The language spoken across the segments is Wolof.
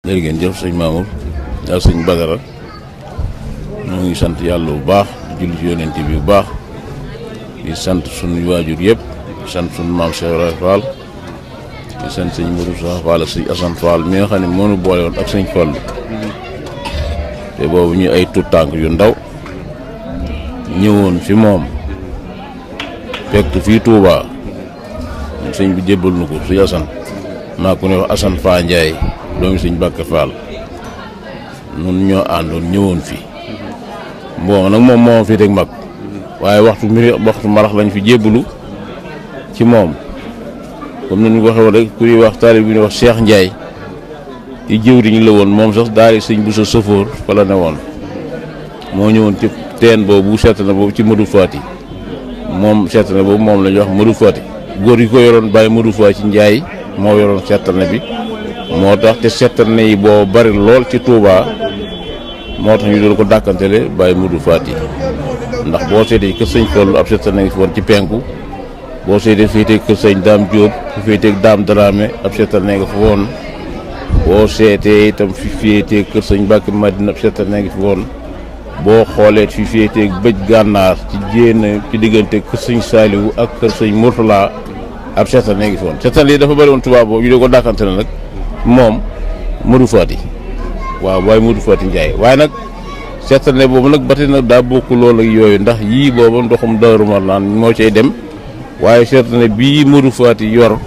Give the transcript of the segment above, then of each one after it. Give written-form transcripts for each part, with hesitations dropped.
léegi ngeen jëf sëñ Mamour ak sëñ Badara ñoo ngi sant yàlla bu baax di julli ci yonent bi bu baax di sant suñu waajur yëpp di sant suñu maam Cheikh Ibrahima Fall di sant sëñ Modou Sa Fall ak sëñ Assane Fall mi nga xam ne moo ñu boole woon ak sëñ Fall te boobu ñu ay tuut tànk yu ndaw ñëwoon fi moom fekk fii Touba sëñ bi jébbal nu ko sëñ Assane maa ko ne wax Assane Fa Ndiaye doomi sëñ Bakke Fall nun ñoo àndoon ñëwoon fi bon nag moom moo fi teg mag waaye waxtu marax lañ fi jébbalu ci moom comme ni ñu ko waxee woon rek ku ñuy wax taalib bi ñuy wax Cheikh Ndiaye di jëwriñ la woon moom sax daal di sëñ bu sa sëfoor fa la ne woon moo ñëwoon ci teen boobu seet na boobu ci Modou Fati moom seet na boobu moom la ñuy wax Modou Fati góor yi ko yoroon bàyyi Modou Fati Ndiaye moo yoroon seetal na bi moo tax te seetal na yi boo bari lool ci Touba moo tax ñu doon ko dàkkantele bàyyi Modou Fati ndax boo seetee kër sëñ Fallu ab seetal na ngi fi woon ci penku boo seetee féetee kër sëñ Daam Diop fi féetee Daam Dramé ab seetal na nga fa woon boo seetee itam fi féetee kër sëñ Mbàkke Madina ab seetal na ngi fi woon boo xoolee fi féetee bëj gànnaar ci jéen ci diggante kër sëñ Saaliwu ak kër sëñ Murtala ab seetal na ngi fi woon seetal yi dafa bari woon Touba boobu ñu doon ko dàkkantele nag moom Modou Fati waaw waaye Modou Fati Ndiaye waaye nag seetal ne boobu nag ba tey nag daa bokk loolu ak yooyu ndax yii booba ndoxum Daaru Marnaan moo cay dem waaye seetal ne bii Modou Fati yor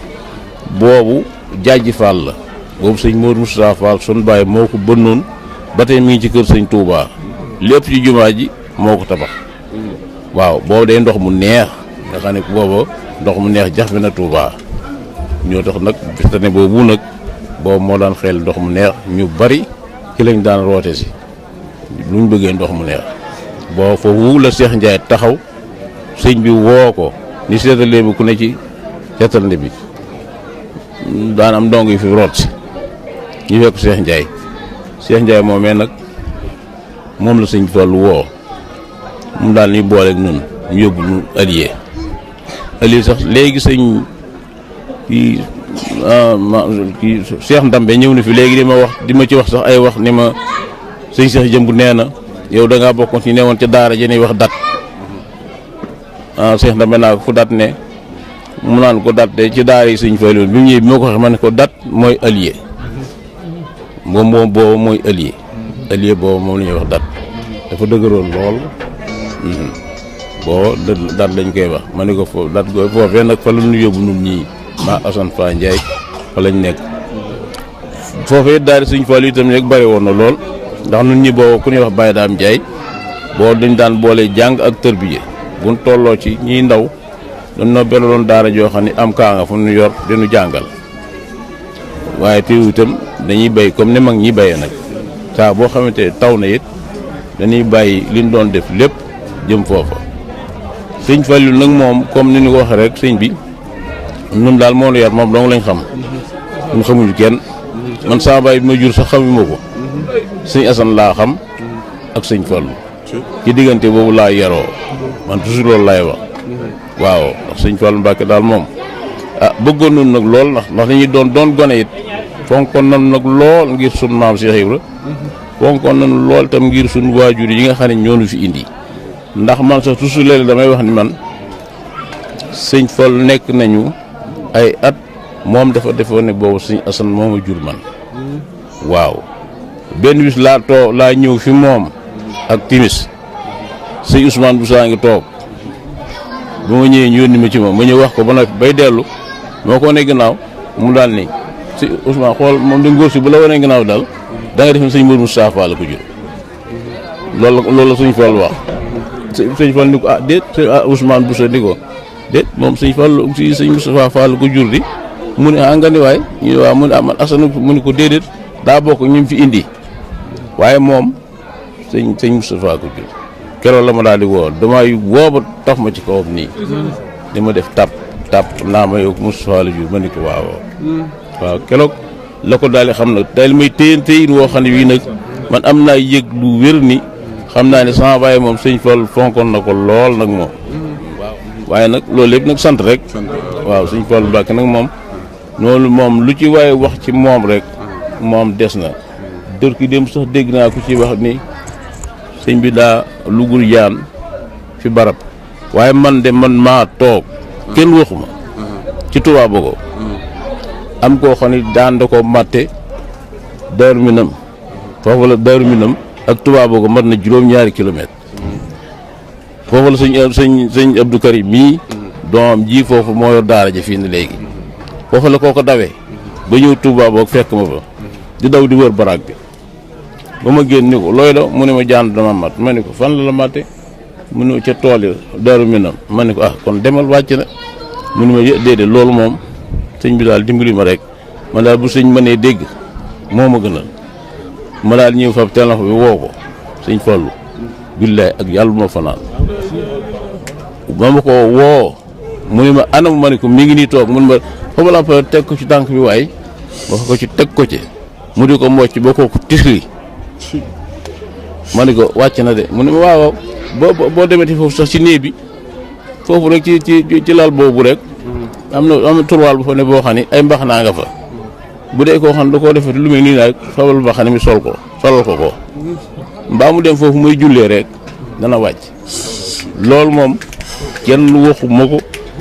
boobu Jaaji Fall la boobu sëñ Modou Moustapha Fall sun baay moo ko bënnoon ba tey mi ngi ci kër sëñ Touba lépp ci jumaa ji moo ko tabax waaw boobu day ndox mu neex nga xam ne booba ndox mu neex jax bi na Touba ñoo tax nag seetal ne boobu nag boobu moo daan xel ndox mu neex ñu bari ci lañ daan roote si luñ bëggee ndox mu neex boo foofu la Cheikh Ndiaye taxaw sëñ bi woo ko ni seetalee bi ku ne ci seetal ne bi daan am ndong yi fi root si ñu fekk Cheikh Ndiaye moomee nag moom la sëñ Fallu woo mu daal ni booleeg nun ñu yóbbu ñu allié sax léegi sëñ kii Cheikh Ndambe ñëw na fi léegi di ma ci wax sax ay wax ni ma sëñ Cheikh Jëmbu nee na yow da ngaa bokkoon ci newoon ca daara ji ñuy wax dat Cheikh Ndambe naa ko fu dat ne mu naan ko dat de ci daara yi sëñ Fallu bi mu ñëwee bi ma ko waxee ma ne ko dat mooy allié moom boobu mooy allié boobu moom la ñuy wax dat dafa dëgëroon lool boo dat lañ koy wax ma ne ko foofu dat foofee nag fa la ñu yóbbu nun ñii maa Assane Fa Ndiaye fa lañ nekk foofee daal di sëñ Fallu itam rek bari woon na lool ndax nun ñi boobu ku ñuy wax Baye Daam Ndiaye boo dañ daan boole jàng ak tërbiye buñ tolloo ci ñiy ndaw dañ noo beloon daara joo xam ne am kaa nga fu ñu yor dinu jàngal waaye teewu itam dañuy béy comme ni mag ñi béyee nag saa boo xamante taw na it dañuy bàyyi liñ doon def lépp jëm foofa sëñ Fallu nag moom comme ni ñu ko waxee rek sëñ bi ñun daal moo nu yar moom dong lañ xam ñun xamuñu kenn man saa baay bi ma jur sax xamuma ko sëñ Assane laa xam ak sëñ Fallu ci diggante boobu laa yaroo man toujours loolu laay wax waaw ndax sëñ Fallu Mbàkke daal moom bëggoon nañu nag lool ndax dañuy doon gone it fonkoon nañu nag lool ngir sunu maam Cheikh Ibra fonkoon nañu lool tam ngir sunu waajur yi nga xam ne ñoo nu fi indi ndax man sax toujours léeg damay wax ni man sëñ Fallu nekk nañu ay at moom dafa defoon ne boobu sëñ Assane mooma jur man waaw benn bis laa ñëw fi moom ak timis sëñ Ousmane Boussa ngi toog ba ma ñëwee ñu yónni ma ci moom ma ñëw wax ko ba noppi bay dellu moo ko wane gannaaw mu daal ni si Ousmane xool moom di ngóor si bu la wane gannaaw daal da nga def sëñ Modou Moustapha Fall la ko jur loolu la sëñ Fall wax sëñ Fall ni ko déet Ousmane Boussa ni ko déet moom sëñ Fall si sëñ Moustapha Fall la ko jur di mu ne nga ni waay ñu waaw mu ne man Assane mu ne ko déedéet daa bokk ñu fi indi waaye moom sëñ Moustapha ko jur keroog la ma daal di woo damay woo ba taf ma ci kawam nii di ma def tap naa ma yow Moustapha la jur ma ni ko waaw keroog la ko daal di xam nag daal may téyin woo xam ne wii nag man am naa yëg lu wér ni xam naa ne sama baay moom sëñ Fall fonkoon na ko lool nag moom waaye nag loolu lépp nag sant rek waaw sëñ Fall Mbàkke nag moom loolu moom lu ci waaye wax ci moom rek moom des na dër ki dem sax dégg naa ko ci wax ni sëñ bi daa lugul yaan fi barab waaye man de man maa toog kenn waxuma ci Touba Bogo am koo xam ne daan da ko matte Daaru Minam foofu la Daaru Minam ak Touba Bogo mat na juróom-ñaari kilomètre foofu la sëñ Abdou Karim mii doomam ji foofu moo yor daara ja fii ni léegi foofu la koo ko dawee ba ñëw Touba Bogo fekk ma fa di daw di wër baraag bi ba ma génn ni ko looy la mu ne ma jaan dama mat ma ne ko fan la matte mu ne ca tool yi Daaru Minam ma ne ko kon demal wàcc na mu ne ma déedéet loolu moom sëñ bi daal dimbali ma rek man daal bu sëñ mënee dégg moo ma gënal ma daal ñëw fa téléphone bi woo ko sëñ Fallu billaay ak yàlla bu ma fanaan ba ma ko woo mu ne ma anam ma ne ko mi ngi nii toog mun ma fa ma la fa teg ko ci tànk bi waay wax ko ci teg ko ci mu di ko mocc ba kooku tisli ma ne ko wàcc na de mu ne ma waaw boo demeti foofu sax ci néeg bi foofu rek ci lal boobu rek am na turwaal bu fa ne boo xam ne ay mbax naa nga fa bu dee koo xam ne da koo defee lu mel nii nag fabal mbax mi solal ko mbaa mu dem foofu muy jullee rek dana wàcc loolu moom kenn waxu ma ko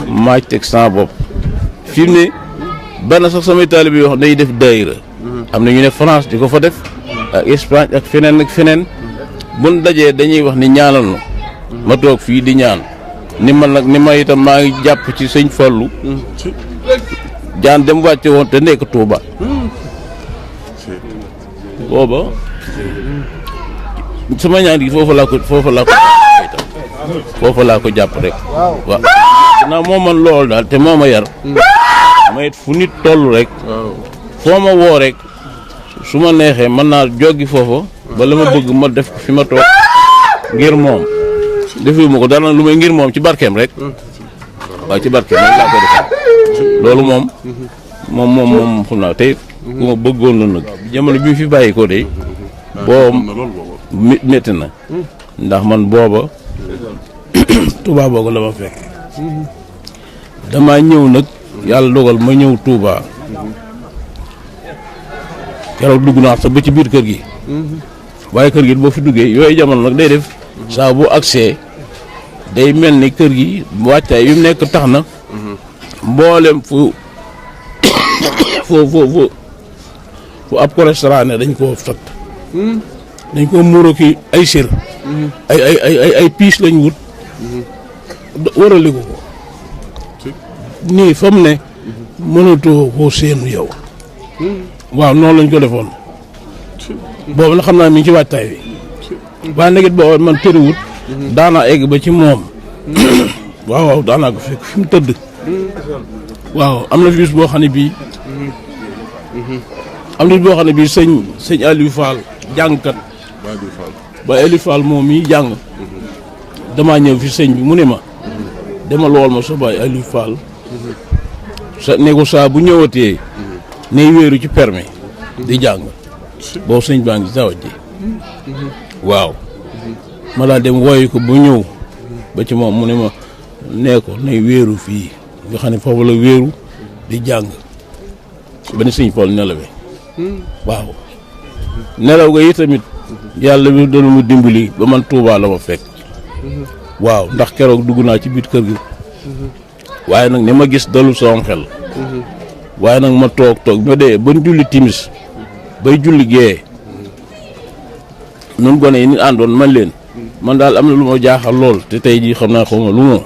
maaj teg sans bopp fi mu ne benn sax samay taalibe yoo xam day def daayira am na ñu ne France di ko fa def ak Espagne ak feneen buñ dajee dañuy wax ni ñaanal na ma toog fii di ñaan ni man nag ni ma itam maa ngi jàpp ci sëñ Fallu jaan dem wàcce woon te nekk Touba booba sama ñaan gi foofu laa ko jàpp rek waaw naa moo man loolu daal te moo ma yar ma it fu nit toll rek foo ma woo rek su ma neexee mën naa joggi foofa ba la ma bëgg ma def fi ma toog ngir moom defu ma ko dara lu may ngir moom ci barkeem rek waaw ci barkeem rek laa ko defal loolu moom xam naa tey ku ma bëggoon la nag jamono bi mu fi bàyyi ko de boo métti na ndax man booba Touba Bogo la ma fekk damaa ñëw nag yàlla dogal ma ñëw Touba keroog dugg naa sax ba ci biir kër gi waaye kër gi boo fi duggee yooyu jamono nag day def saa bu agsee day mel ni kër gi wàccaay yu nekk tax na mboolem fu ab ko restaurant ne dañ koo fat dañ koo muuro ki ay sér ay piis lañ wut warali ko nii fa mu ne mënatoo koo séenu yow waaw noonu lañ ko defoon boobu na xam naa mi ngi ci waajtaay wi waaye nag it boobu man tëriwut daanaa egg ba ci moom waaw daanaa ko fekk fi mu tëdd waaw am na fi bis boo xam ne bii sëñ Aliou Fall jàngkat ba Aliou Fall moom mii jàng damaa ñëw fi sëñ bi mu ne ma dama lool ma sa baay Aliou Fall sa ne ko saa bu ñëwatee nay wéeru ci permis di jàng boobu sëñ baa ngi tawat ji waaw ma daal dem woyu ko ba ñëw ba ci moom mu ne ma nee ko nay wéeru fii nga xam ne foofu la wéeru di jàng ba ni sëñ Fall nelawee waaw nelaw ga yi tamit yàlla bi doon mu dimbali ba man Touba la ma fekk waaw ndax keroog dugg naa ci biir kër gi waaye nag ni ma gis dalul sama xel waaye nag ma toog ma dee ban julli timis bay julli gee nun gone yi ni àndoon man leen man daal am na lu ma jaaxal lool te tey jii xam naa xawma lu ma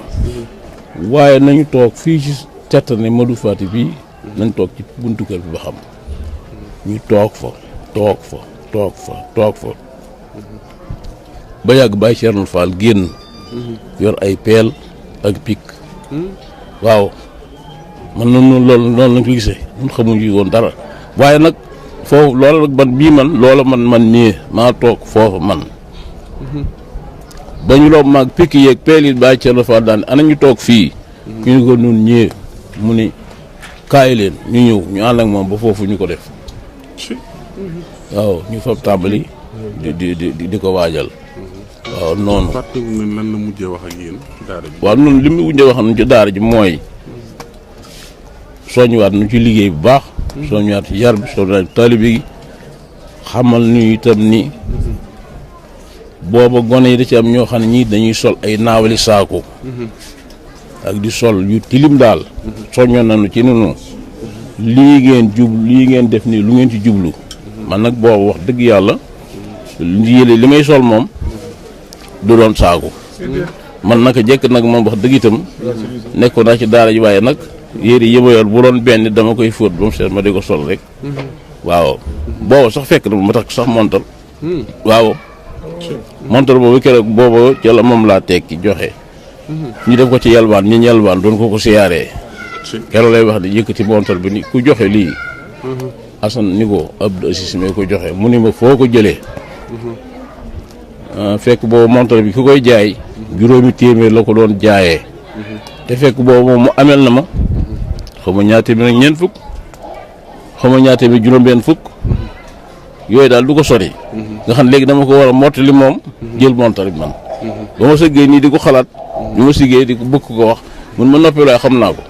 waaye nañu toog fii ci tettane Madou Fati bii nañ toog ci buntu kër bi ba xam ñu toog fa ba yàgg Baye Thierno Fall génn yor ay peel ak pik waaw man noonu lañ ko gisee ñun xamuñu woon dara waaye nag foofu loola nag man nii maa toog foofu man ba ñu loob maag pik yeeg peel yi Baye Thierno Fall daan ana ñu toog fii ñu ni ko nun ñëwee mu ni kaay leen ñu ñëw ñu ànd ak moom ba foofu ñu ko def waaw ñu fab tàmbali di ko waajal waaw noonu. fàttali nga lan la mujjee wax ak yéen ci daara ji. waaw noonu li mu mujjee wax ci daara ji mooy soññiwaat nu ci liggéey bu baax. soññiwaat ci yar bi soññiwaat taalibe gi xamal ñu itam ni booba gone yi da ci am ñoo xam ne ñii dañuy sol ay naawali saako ak di sol yu tilim daal soññoon nañu ci nunu lii ngeen def nii lu ngeen ci jublu man nag boobu wax dëgg yàlla li may sol moom du doon saako man naka jekk nag moom wax dëgg itam nekkoon naa ci daara ji waaye nag yére yi ma yor bu doon benn dama koy fóot ba mu seet ma di ko sol rek waaw booba sax fekk na ma tax sax montar waaw montar boobu keroog booba ca la moom laa tekki joxe ñu def ko ci yalwaan ñu yalwaan doon ko siyaaree keroog lay wax di yëkkati montar bi ni ku joxe lii Assane ni ko Abdou Assis mi ko joxe mu ni ma foo ko jëlee fekk boobu montar bi ku koy jaay juróomi téeméer la ko doon jaayee te fekk boobu moom mu amel na ma xaw ma ñaar téeméer ak ñeent fukk xaw ma ñaar téeméer juróom-benn fukk yooyu daal du ko sori nga xam léegi dama ko war a mottali moom jël montar bi man ba ma sëggee nii di ko xalaat bi ma siggee di ko bëgg ko wax mun ma noppil waaye xam naa ko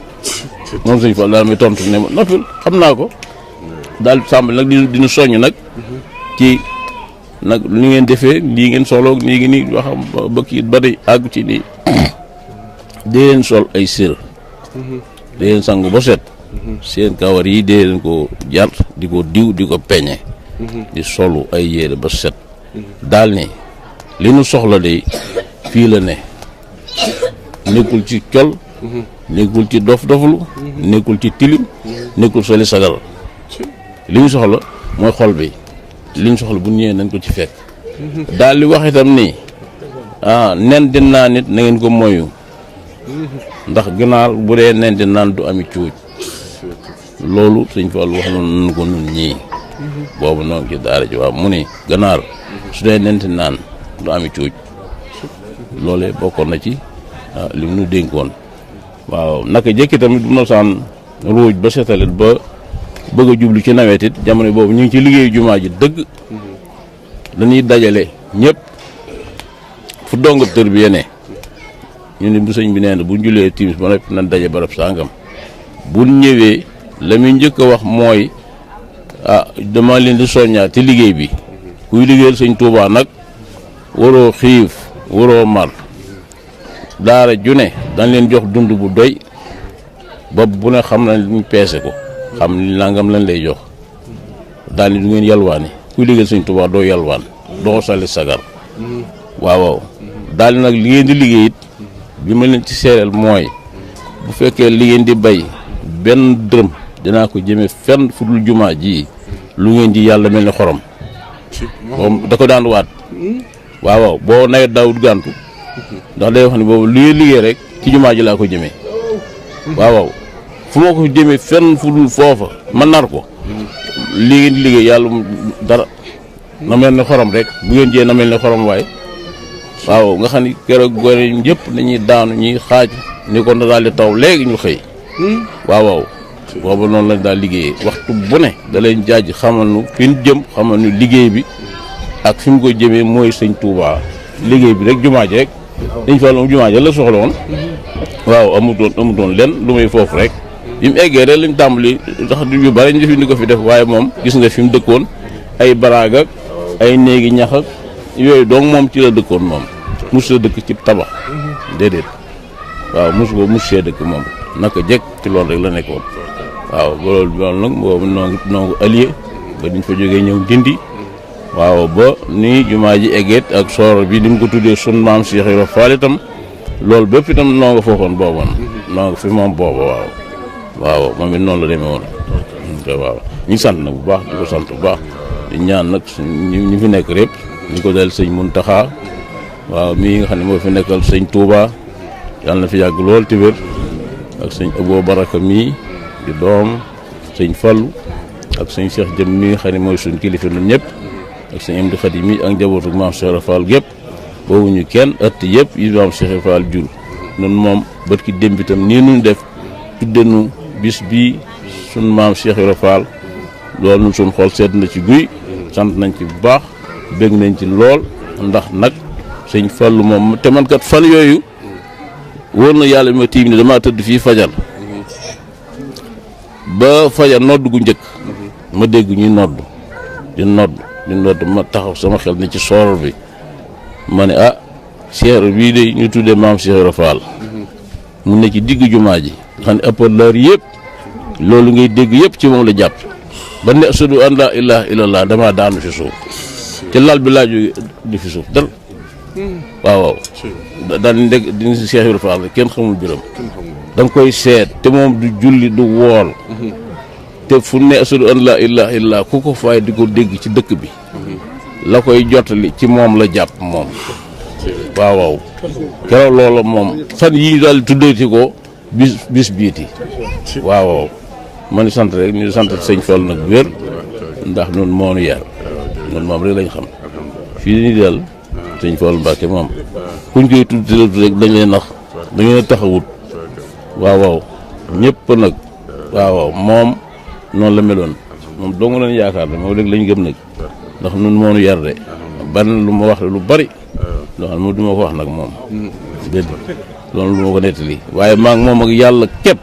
moom sëñ Fall daal may tontu ne ma noppil xam naa ko daal sàmbal nag dina soññ nag ci nag li ngeen defee lii ngeen solo nii ngi nii wax ba kii ba day àgg ci nii dee leen sol ay sér dee leen sangu ba set seen kawar yi dee leen ko jar di ko diw di ko peñe di solu ay yére ba set daal ni li nu soxla de fii la ne nekkul ci col nekkul ci dof-doflu nekkul ci tilim nekkul soli sagal li ñu soxla mooy xol bi li ñu soxla bu ñëwee nañ ko ci fekk daal di wax itam ni nen di naan nit na ngeen ko moyu ndax ginaar bu dee nen di naan du ami cuuj loolu sëñ Fall wax noonu ko nun ñii boobu noonu ci daara ji waaw mu ni ganaar su dee nen di naan du ami cuuj loolee bokkoon na ci li mu nu dénkoon waaw naka jëkki tamit bu ma saan ruuj ba setalit ba bëgg a jublu ci nawet it jamono boobu ñu ngi ci liggéeyu jumaa ji dëgg dañuy dajale ñëpp fu dongab tër bi yene ñu ne bu sëñ bi nee na bu julee timis ba noppi nañ daje barab sàngam bu ñëwee la muy njëkk a wax mooy dama leen di soññaat ci liggéey bi kuy liggéeyal sëñ Tuubaa nag waroo xiif waroo mar daara ju ne dañ leen jox dund bu doy bopp bu ne xam nañ ñu peese ko xam ni nangam lañ lay jox daal ni du ngeen yalwaani kuy liggéeyal sëñ Tuubaa doo yalwaan doo sali sagar waaw daal nag li ngeen di liggéey it bi ma leen ci seereel mooy bu fekkee li ngeen di bay benn dërëm dinaa ko jëme fenn fu dul jumaa ji lu ngeen di yàlla mel ni xorom moom da ko daan waat waaw boo nawet daawut gàntu ndax day wax ni boobu li ngeen liggéey rek ci jumaa ji laa ko jëmee waaw fu ma ko jëmee fenn fu dul foofa ma nar ko li ngeen di liggéey yàlla dara na mel ni xorom rek bu ngeen jiyee na mel ni xorom waaye waaw nga xam ni keroog gore ñëpp dañuy daanu ñuy xaaj ni ko daal di taw léegi ñu xëy waaw boobu noonu lañ daal liggéeyee waxtu bu ne da leen jaaj xamal nu fi ñu jëm xamal nu liggéey bi ak fi mu ko jëmee mooy sëñ Touba liggéey bi rek jumaa ji rek dañ fa moom jumaa ji la soxla woon waaw amutoon lenn lu muy foofu rek bi mu eggee rek lañ tàmbali ndax yu bari ñu fi ni ko fi def waaye moom gis nga fi mu dëkkoon ay baraag ak ay néegi ñax ak yooyu donc moom ci la dëkkoon moom mos la dëkk ci tabax déedéet waaw mos see dëkk moom naka jekk ci loolu rek la nekkoon waaw loolu nag boobu noo allié ba diñ fa jógee ñëw dindi waaw ba ni jumaa ji eggeet ak soor bi di mu ko tuddee sun maam Cheikh Ibra Fall itam loolu bépp itam noo nga foofoon booboon noo nga fi moom booba waaw moom it noonu la demee woon waaw ñu sant nag bu baax di ko sant bu baax di ñaan nag ñu fi nekk répp ñu ko dal sëñ Muntaxa waaw mii nga xam ne moo fi nekkal sëñ Touba yàlla na fi yàgg lool te wér ak sëñ Abo Baraka mii di doom sëñ Fallu ak sëñ Cheikh Jëm mii nga xam ne mooy suñ kilifa ñun ñëpp ak sëñ Amdi Xadi mii ak njabootu maam Cheikh Ibra Fall gépp boobu ñu kenn ëtt yëpp yi maam Cheikh Ibra Fall jur nun moom bët ki démb itam nii nuñ def tudde nu bis bii suñ maam Cheikh Ibra Fall loolu nun suñ xool seet na ci guy sant nañ ci bu baax bég nañ ci lool ndax nag sëñ Fallu moom te man kat fan yooyu wóor na yàlla bi ma tiim ni damaa tëdd fii fajar ba fajar nodd gu njëkk ma dégg ñuy nodd di nodd di nodd ma taxaw sama xel ni ci soor bi ma ne Cheikh bii de ñu tuddee maam Cheikh Ibra Fall mu ne ci digg jumaa ji xam ne ëppalaar yëpp loolu ngay dégg yëpp ci moom la jàpp ba ne ashadu an laa ilaaha illallah damaa daanu fi suuf ci lal bi laa jóge di fi suuf dal waaw daal di ndeg di Cheikh Ibra Fall kenn xamul biram da nga koy seet te moom du julli du woor te fu ne ashadu an laa ilaaha illallah ku ko faay di ko dégg ci dëkk bi la koy jottali ci moom la jàpp moom waaw keroog loola moom fan yii daal tuddeeti ko bis biiti waaw ma ni sant rek ñu sant sëñ Fall nag wér ndax nun moonu yar nun moom rek lañ xam fii ni daal sëñ Fall Mbàkke moom kuñ koy tudd rek dañ leen nax dañu leen taxawut waaw ñëpp nag waaw moom noonu la meloon moom dong leen yaakaar ne moom rek lañ gëm nag ndax nun moonu yar de ban lu ma wax lu bari loo xam ne du ma ko wax nag moom dégg loolu lu ma ko nettali waaye maa ngi moom ak yàlla képp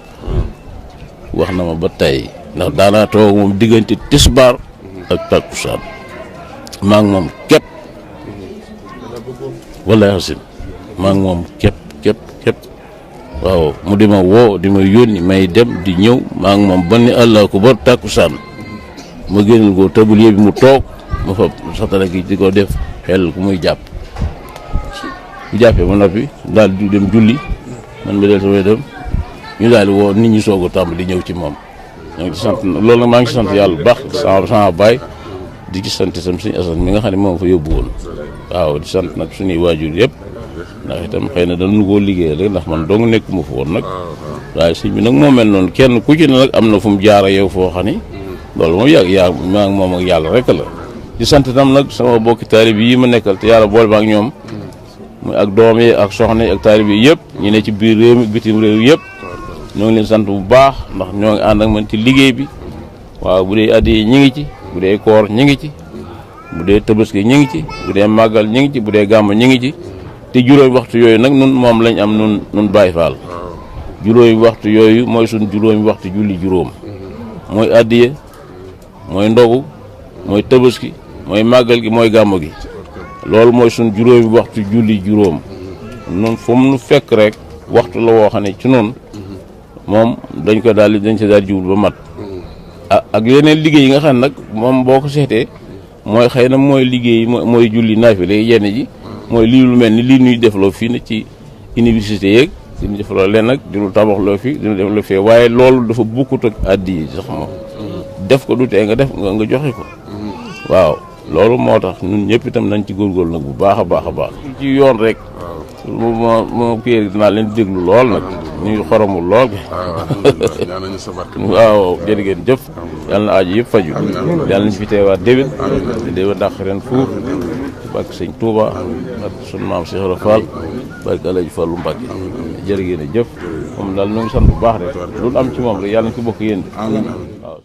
wax na ma ba tey ndax daanaa toog moom diggante tisbaar ak takkusaan maa ngi moom képp wala xasin maa ngi moom képp waaw mu di ma woo di ma yónni may dem di ñëw maa ngi moom ba ni àllaa ko ba takkusaan ma génnal ko tablier bi mu toog ma fa satala gi di ko def xel ku muy jàpp bu jàppee ba noppi daal di dem julli man ma del samay dem ñu daal di woo nit ñi soog a tàmbali di ñëw ci moom ñoo ngi ci sant loolu nag maa ngi ci sant yàlla bu baax sama baay di ci sant itam suñu asan mi nga xam ne moom fa yóbbu woon waaw di sant nag suñuy waajur yëpp ndax itam xëy na dañu koo liggéey rek ndax man dong nekk mu fa woon nag waaye sëñ bi nag moo mel noonu kenn ku ci ne nag am na fu mu jaar yow foo xam ni loolu moom yàgg maa ngi moom ak yàlla rek la di sant itam nag sama bokki taalib yi ma nekkal te yàlla boole ma ak ñoom muy ak doom yi ak soxna yi ak taalib yi yëpp ñu ne ci biir réew mi bitim réew yëpp ñoo ngi leen sant bu baax ndax ñoo ngi ànd ak man ci liggéey bi waaw bu dee addi yi ñi ngi ci bu dee koor ñi ngi ci bu dee tabaski ñi ngi ci bu dee màggal ñi ngi ci bu dee gàmm ñi ngi ci te juróomi waxtu yooyu nag nun moom lañ am nun Baay Faal juróomi waxtu yooyu mooy suñ juróomi waxtu julli juróom mooy addiye mooy ndogu mooy tabaski mooy màggal gi mooy gàmm gi loolu mooy suñ juróomi waxtu julli juróom nun fu mu nu fekk rek waxtu la woo xam ne ci noonu moom dañ ko daal dañ ci daal jiwul ba mat ak yeneen liggéey yi nga xam ne nag moom boo ko seetee mooy xëy na mooy liggéey mooy julli naafile yenn ji mooy lii lu mel ni lii ñuy defloo fii na ci université yeeg diñu defloo leen nag di lu tabaxloo fii diñu defloo fii waaye loolu dafa bukkut ak addi yi sax moom def ko du tee nga def nga joxe ko waaw loolu moo tax ñun ñëpp itam nañ ci góorgóorlu nag bu baax a baax ci yoon rek moo kii dinaa leen déglu lool nag ñu xoromul lool waaw jërë ngeen jëf yàlla na aajo yëpp faju yàlla nañ fi teewaat déwén dàq ren fuuf barke sëñ Touba barke sunu maam Cheikh Ibra Fall barke Alaaji Fallu Mbàkke jërë ngeen jëf moom daal ñu ngi sant bu baax rek lu am ci moom rek yàlla nañ ko bokk yéen waaw